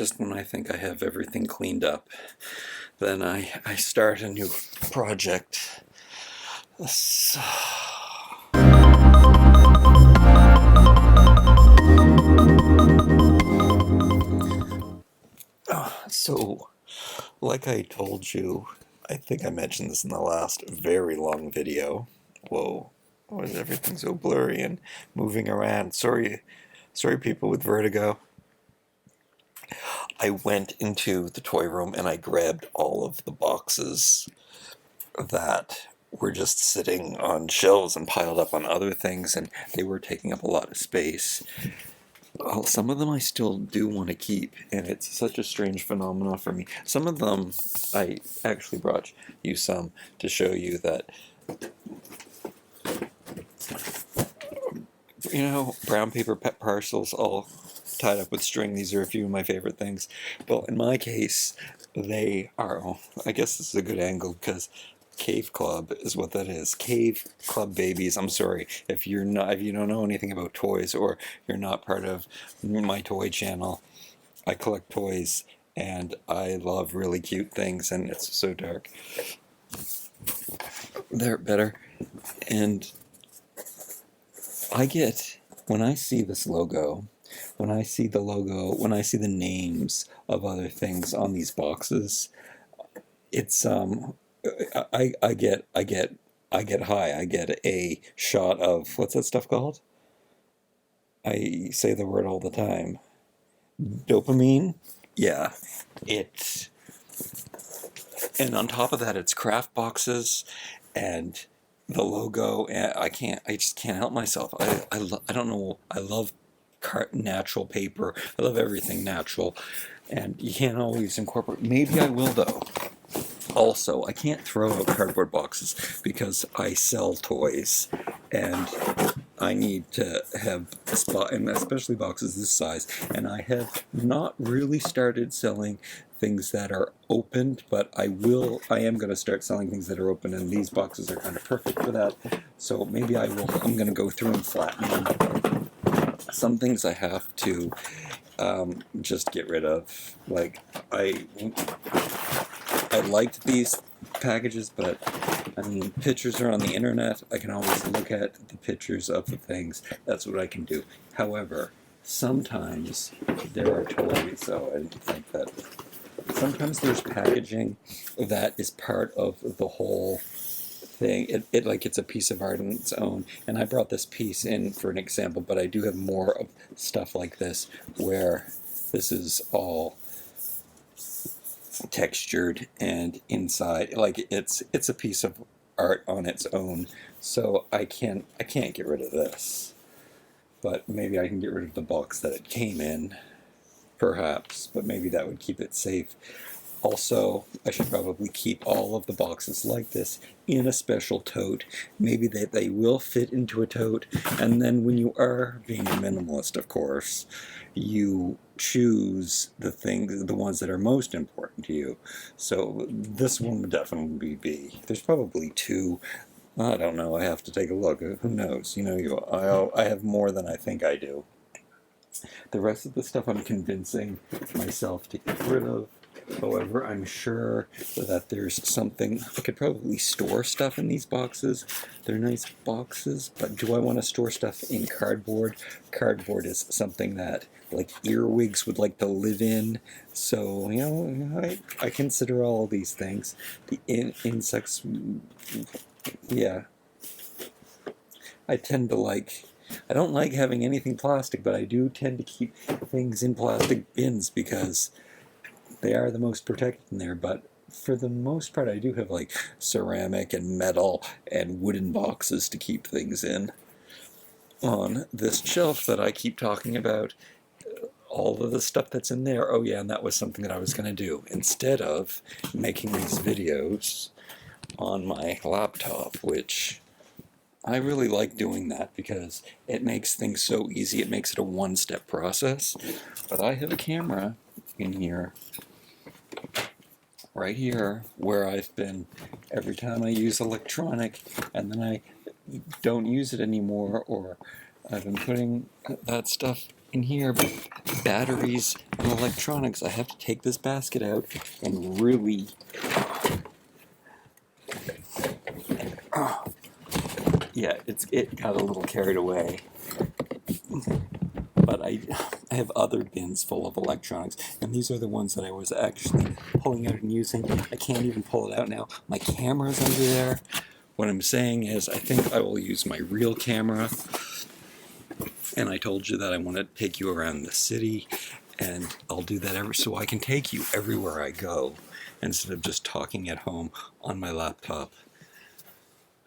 just when I think I have everything cleaned up, then I start a new project. So, like I told you, I think I mentioned this in the last very long video. Whoa, why is everything so blurry and moving around? Sorry people with vertigo. I went into the toy room and I grabbed all of the boxes that were just sitting on shelves and piled up on other things, and they were taking up a lot of space. Well, some of them I still do want to keep, and it's such a strange phenomenon for me. Some of them, I actually brought you some to show you that, brown paper pet parcels all tied up with string. These are a few of my favorite things. Well, in my case, they are, I guess this is a good angle because Cave Club is what that is. Cave Club babies. I'm sorry if you don't know anything about toys, or you're not part of my toy channel. I collect toys and I love really cute things, and it's so dark. They're better. And when I see this logo, when I see the names of other things on these boxes, it's I get high. I get a shot of, what's that stuff called? I say the word all the time. Dopamine? Yeah. And on top of that, it's craft boxes and the logo. And I just can't help myself. I don't know. I love natural paper. I love everything natural. And you can't always incorporate. Maybe I will, though. Also, I can't throw out cardboard boxes because I sell toys, and I need to have a spot, and especially boxes this size. And I have not really started selling things that are opened, but I am going to start selling things that are open, and these boxes are kind of perfect for that. So maybe I'm going to go through and flatten them. Some things I have to just get rid of. Like, I liked these packages, but I mean, pictures are on the internet. I can always look at the pictures of the things. That's what I can do. However, sometimes there are toys, so I didn't think that. Sometimes there's packaging that is part of the whole thing. It's a piece of art on its own. And I brought this piece in for an example, but I do have more of stuff like this where this is all textured and inside, like it's a piece of art on its own. So I can't get rid of this, but maybe I can get rid of the box that it came in, perhaps, but maybe that would keep it safe. Also, I should probably keep all of the boxes like this in a special tote. Maybe they will fit into a tote, and then when you are being a minimalist, of course, you choose the ones that are most important to you. So this one would definitely be. There's probably two. I don't know. I have to take a look. Who knows? I have more than I think I do. The rest of the stuff I'm convincing myself to get rid of. However, I'm sure that there's something. I could probably store stuff in these boxes. They're nice boxes, but do I want to store stuff in cardboard? Cardboard is something that, like, earwigs would like to live in. So, I consider all of these things. The insects, yeah. I don't like having anything plastic, but I do tend to keep things in plastic bins because they are the most protected in there. But for the most part, I do have like ceramic and metal and wooden boxes to keep things in. On this shelf that I keep talking about, all of the stuff that's in there. Oh yeah, and that was something that I was going to do. Instead of making these videos on my laptop, which I really like doing that because it makes things so easy. It makes it a one-step process. But I have a camera in here, right here, where I've been, every time I use electronic and then I don't use it anymore, or I've been putting that stuff in here, but batteries and electronics, I have to take this basket out and really... Yeah, it got a little carried away. But I have other bins full of electronics, and these are the ones that I was actually pulling out and using. I can't even pull it out now. My camera's under there. What I'm saying is I think I will use my real camera, and I told you that I want to take you around the city, and I'll do that so I can take you everywhere I go instead of just talking at home on my laptop.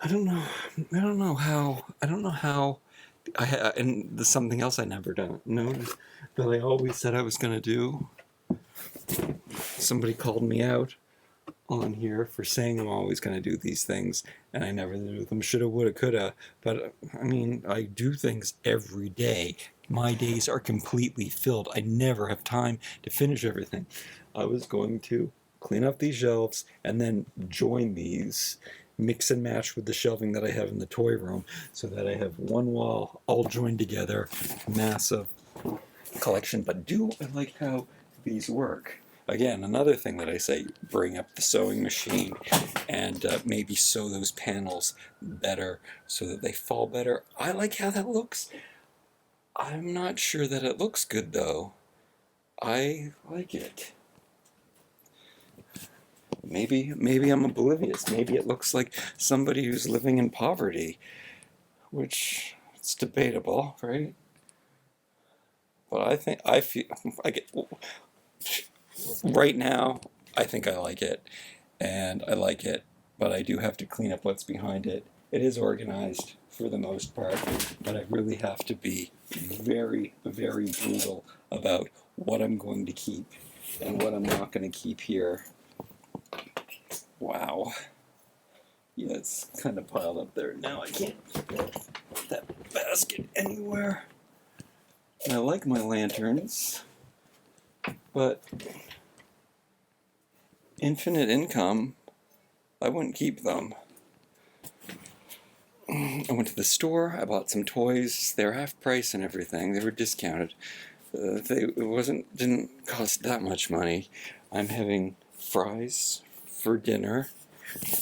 I don't know how and there's something else I never noticed that I always said I was going to do. Somebody called me out on here for saying I'm always going to do these things, and I never do them. Shoulda, woulda, coulda. But, I mean, I do things every day. My days are completely filled. I never have time to finish everything. I was going to clean up these shelves and then join these, mix and match with the shelving that I have in the toy room, so that I have one wall all joined together, massive collection. But do I like how these work? Again, another thing that I say, bring up the sewing machine and maybe sew those panels better so that they fall better. I like how that looks. I'm not sure that it looks good, though. I like it. Maybe I'm oblivious. Maybe it looks like somebody who's living in poverty, which it's debatable, right? But right now, I think I like it, and I like it, but I do have to clean up what's behind it. It is organized for the most part, but I really have to be very, very brutal about what I'm going to keep and what I'm not going to keep here. Wow. Yeah, it's kind of piled up there. Now I can't put that basket anywhere. And I like my lanterns, but infinite income, I wouldn't keep them. I went to the store, I bought some toys. They were half price and everything. They were discounted. Didn't cost that much money. I'm having fries for dinner,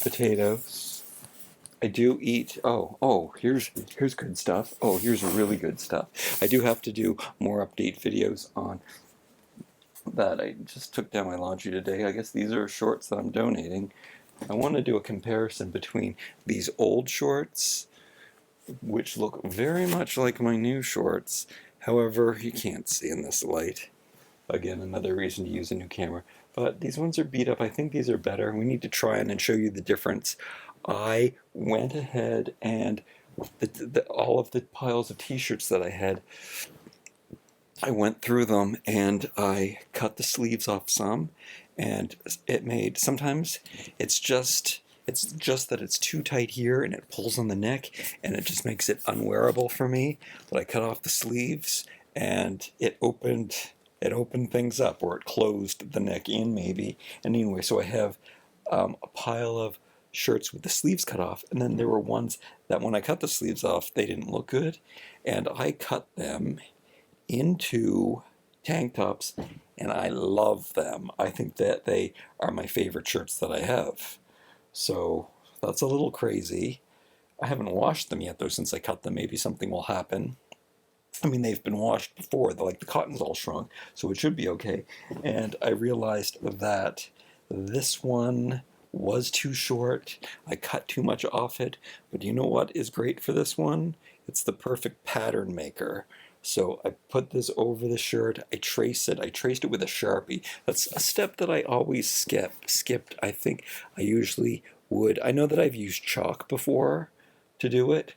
potatoes. I do eat, here's good stuff. Oh, here's really good stuff. I do have to do more update videos on that. I just took down my laundry today. I guess these are shorts that I'm donating. I want to do a comparison between these old shorts, which look very much like my new shorts. However, you can't see in this light. Again, another reason to use a new camera. But these ones are beat up. I think these are better. We need to try and show you the difference. I went ahead and all of the piles of t-shirts that I had, I went through them and I cut the sleeves off some, and sometimes it's just that it's too tight here and it pulls on the neck and it just makes it unwearable for me. But I cut off the sleeves and it opened things up, or it closed the neck in maybe. And anyway, so I have a pile of shirts with the sleeves cut off, and then there were ones that when I cut the sleeves off, they didn't look good, and I cut them into tank tops, and I love them. I think that they are my favorite shirts that I have. So that's a little crazy. I haven't washed them yet, though, since I cut them. Maybe something will happen. I mean, they've been washed before. The cotton's all shrunk, so it should be okay. And I realized that this one was too short. I cut too much off it. But you know what is great for this one? It's the perfect pattern maker. So I put this over the shirt. I traced it with a Sharpie. That's a step that I always skipped. I think I usually would. I know that I've used chalk before to do it,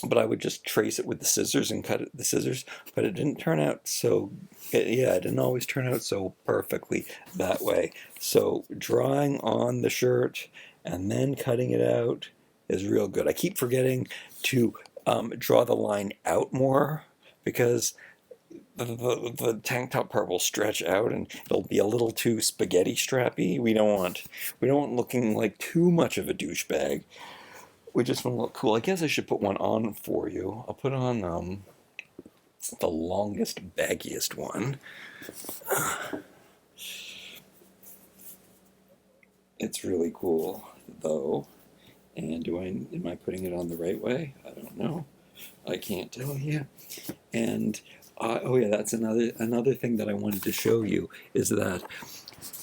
but I would just trace it with the scissors and cut it with the scissors, but it didn't turn out so, it didn't always turn out so perfectly that way. So drawing on the shirt and then cutting it out is real good. I keep forgetting to draw the line out more, because the tank top part will stretch out and it'll be a little too spaghetti strappy. We don't want looking like too much of a douchebag. We just want to look cool. I guess I should put one on for you. I'll put on the longest, baggiest one. It's really cool, though. And am I putting it on the right way? I don't know. I can't tell you. And oh yeah, that's another thing that I wanted to show you is that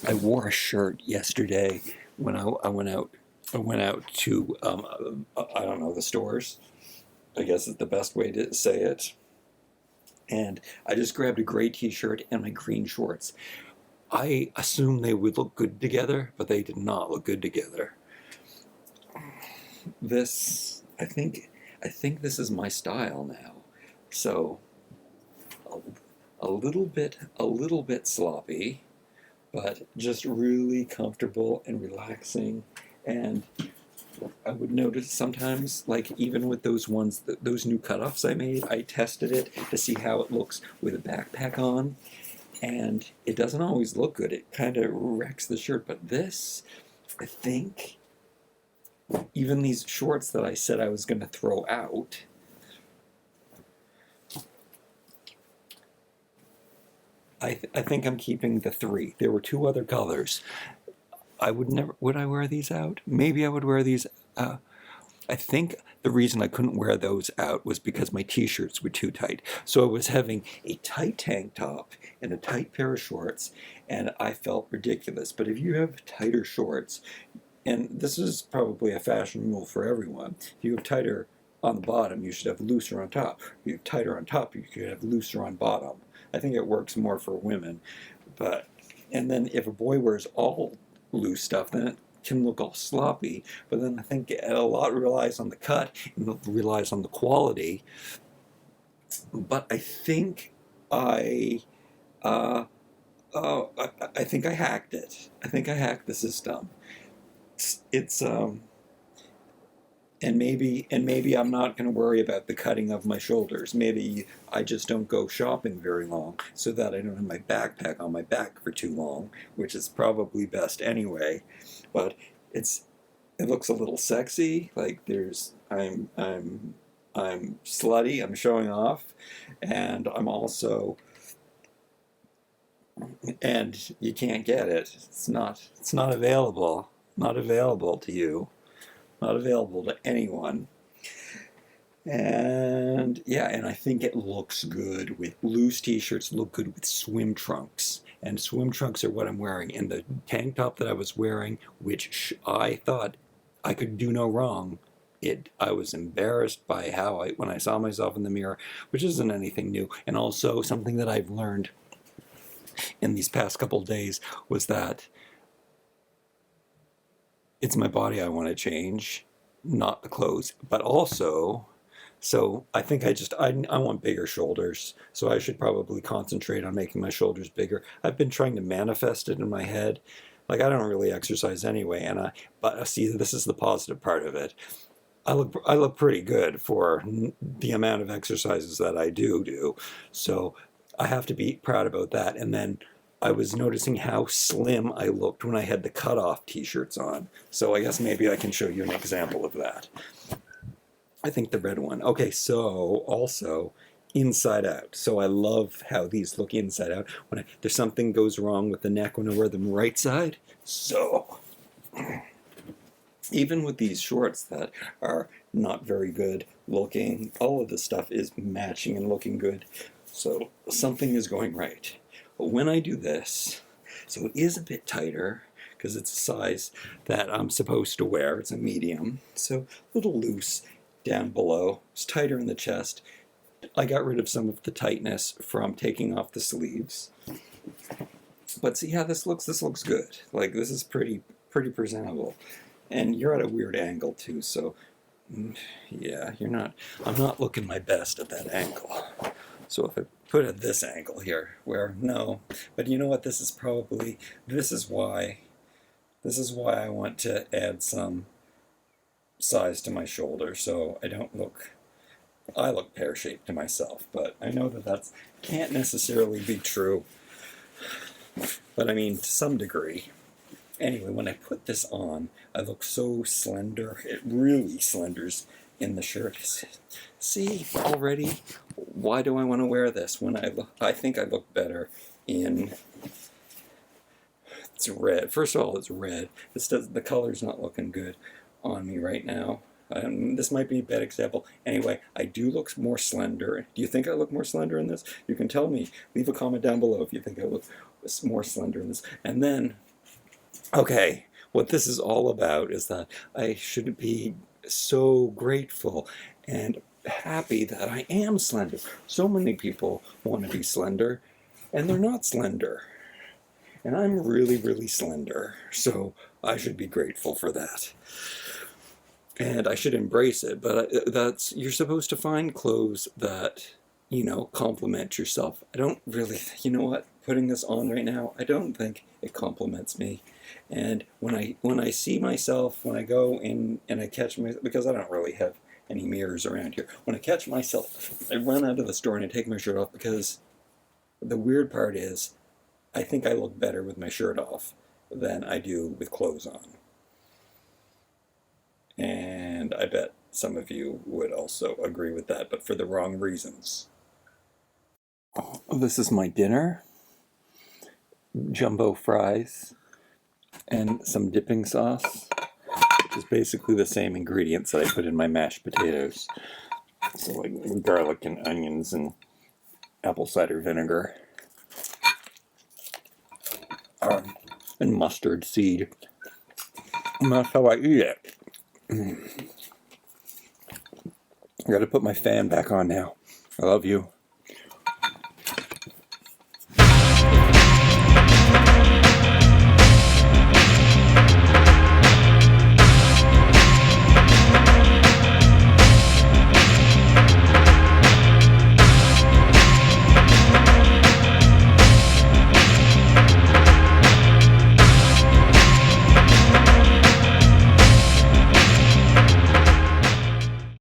I wore a shirt yesterday when I went out. I went out to I don't know, the stores, I guess is the best way to say it. And I just grabbed a gray t-shirt and my green shorts. I assumed they would look good together, but they did not look good together. This, I think this is my style now. So a little bit sloppy, but just really comfortable and relaxing. And I would notice sometimes, like even with those ones, those new cutoffs I made, I tested it to see how it looks with a backpack on, and it doesn't always look good. It kind of wrecks the shirt. But this, I think, even these shorts that I said I was going to throw out, I think I'm keeping the three. There were two other colors. I would never, would I wear these out? Maybe I would wear these out. I think the reason I couldn't wear those out was because my t-shirts were too tight. So I was having a tight tank top and a tight pair of shorts, and I felt ridiculous. But if you have tighter shorts, and this is probably a fashion rule for everyone, if you have tighter on the bottom, you should have looser on top. If you have tighter on top, you should have looser on bottom. I think it works more for women. But, and then if a boy wears all loose stuff, then it can look all sloppy. But then I think a lot relies on the cut and relies on the quality. But I think I think I hacked it. I think I hacked the system. It's and maybe I'm not going to worry about the cutting of my shoulders. Maybe I just don't go shopping very long so that I don't have my backpack on my back for too long, which is probably best anyway. But it looks a little sexy. Like I'm slutty. I'm showing off, and I'm also, and you can't get it. It's not available. Not available to you. Not available to anyone. And yeah, and I think it looks good with loose t-shirts, look good with swim trunks. And swim trunks are what I'm wearing. And the tank top that I was wearing, which I thought I could do no wrong, I was embarrassed by how when I saw myself in the mirror, which isn't anything new. And also something that I've learned in these past couple of days was that it's my body I want to change, not the clothes. But also, so I think I want bigger shoulders. So I should probably concentrate on making my shoulders bigger. I've been trying to manifest it in my head. Like I don't really exercise anyway, but see, this is the positive part of it. I look pretty good for the amount of exercises that I do. So I have to be proud about that. And then I was noticing how slim I looked when I had the cutoff t-shirts on. So I guess maybe I can show you an example of that. I think the red one. Okay, so also inside out. So I love how these look inside out. When there's something goes wrong with the neck when I wear them right side. So even with these shorts that are not very good looking, all of this stuff is matching and looking good. So something is going right. But when I do this, so it is a bit tighter because it's a size that I'm supposed to wear. It's a medium, so a little loose down below. It's tighter in the chest. I got rid of some of the tightness from taking off the sleeves. But see how this looks? This looks good. Like this is pretty presentable. And you're at a weird angle too, so yeah, I'm not looking my best at that angle. So if I put it at this angle here, but you know what, this is why I want to add some size to my shoulder, so I look pear-shaped to myself, but I know that can't necessarily be true, but I mean, to some degree. Anyway, when I put this on, I look so slender. It really slenders in the shirt. See, already why do I want to wear this when I think I look better in, it's red. First of all, it's red. The color's not looking good on me right now. This might be a bad example. Anyway, I do look more slender. Do you think I look more slender in this? You can tell me. Leave a comment down below if you think I look more slender in this. And then, okay, what this is all about is that I should be so grateful and happy that I am slender. So many people want to be slender, and they're not slender. And I'm really, really slender, so I should be grateful for that. And I should embrace it, but you're supposed to find clothes that, complement yourself. I don't really, putting this on right now, I don't think it compliments me. And when I see myself, when I go in and I catch myself, because I don't really have any mirrors around here, when I catch myself, I run out of the store and I take my shirt off, because the weird part is, I think I look better with my shirt off than I do with clothes on. And I bet some of you would also agree with that, but for the wrong reasons. This is my dinner. Jumbo fries and some dipping sauce, which is basically the same ingredients that I put in my mashed potatoes. So like garlic and onions and apple cider vinegar. And mustard seed. And that's how I eat it. I gotta put my fan back on now. I love you.